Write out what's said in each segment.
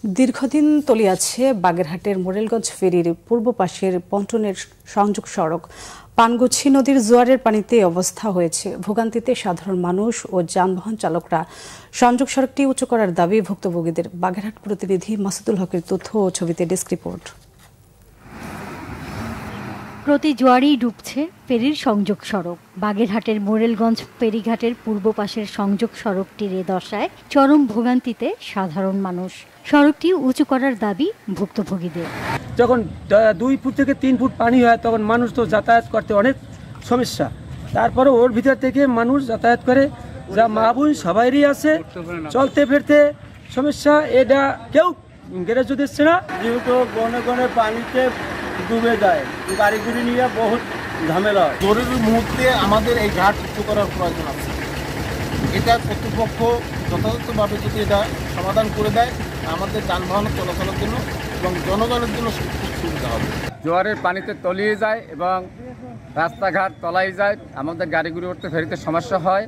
দীর্ঘদিন তলিয়াছে বাগেরহাটের মোরেলগঞ্জ ফেরির পূর্ব পাশের পন্টনের সংযোগ সড়ক। পানগুছি নদীর জোয়ারের পানিতে অবস্থা হয়েছে। ভোগান্তিতে সাধারণ মানুষ ও যানবাহন চালকরা। সংযোগ সড়কটি উঁচু করার দাবি ভুক্তভোগীদের। বাগেরহাট প্রতিনিধি মাসুদুল হকের তথ্য ও ছবিতে ডেস্ক রিপোর্ট। প্রতি জোয়ারেই ডুবছে ফেরির সংযোগ সড়ক। বাগেরহাটের মোরেলগঞ্জ ফেরিঘাটের পূর্ব পাশের সংযোগ সড়কটির এ দশায় চরম ভোগান্তিতে সাধারণ মানুষ। সড়কটি উঁচু করার দাবি ভুক্তভোগীদের। যখন 2 ফুট থেকে 3 ফুট পানি হয় তখন মানুষ তো যাতায়াত করতে অনেক সমস্যা। তারপরে ওর ভিতর থেকে মানুষ যাতায়াত করে, যা মা বোন সবাইরই আছে, চলতে ফিরতে সমস্যা। এটা কেউ গ্যারেজ দিচ্ছে না, যেহেতু গনে গনে পানিতে ডুবে যায়, গাড়িগুলি নিয়ে বহুত ঝামেলা হয়। জরুরি মুহূর্তে আমাদের এই ঘাট উঁচু করার প্রয়োজন আছে। এটা কর্তৃপক্ষ যথাযথভাবে যদি এটা সমাধান করে দেয়, আমাদের যানবাহন চলাচলের জন্য এবং জনগণের জন্য সুবিধা হবে। জোয়ারের পানিতে তলিয়ে যায় এবং রাস্তাঘাট তলায় যায়, আমাদের গাড়িগুলি উঠতে ফেরিতে সমস্যা হয়।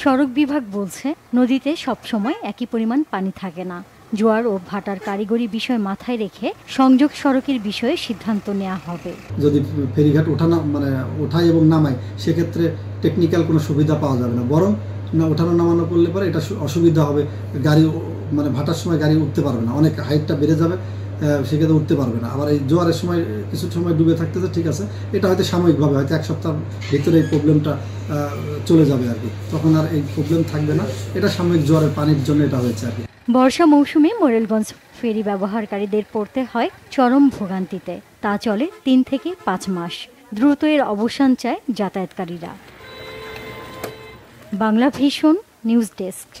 সড়ক বিভাগ বলছে, নদীতে সবসময় একই পরিমাণ পানি থাকে না। জোয়ার ও ভাটার কারিগরি বিষয় মাথায় রেখে সংযোগ সড়কের বিষয়ে সিদ্ধান্ত নেওয়া হবে। যদি ফেরিঘাট ওঠায় এবং নামায়, সেক্ষেত্রে টেকনিক্যাল কোনো সুবিধা পাওয়া যাবে না, বরং ওঠানো নামানো করলে পরে এটা অসুবিধা হবে। গাড়ি ভাটার সময় গাড়ি উঠতে পারবে না, অনেক হাইটটা বেড়ে যাবে, সেক্ষেত্রে উঠতে পারবে না। আবার এই জোয়ারের সময় কিছু সময় ডুবে থাকতেছে, ঠিক আছে, এটা হয়তো সাময়িকভাবে, হয়তো 1 সপ্তাহ ভিতরে এই প্রবলেমটা চলে যাবে আর কি, তখন আর এই প্রবলেম থাকবে না। এটা সাময়িক জোয়ারের পানির জন্য এটা হয়েছে আর কি। বর্ষা মৌসুমে মোরেলগঞ্জ ফেরি ব্যবহারকারীদের পড়তে হয় চরম ভোগান্তিতে। তা চলে 3 থেকে 5 মাস। দ্রুত এর অবসান চায় যাতায়াতকারীরা। Bangla vision news desk.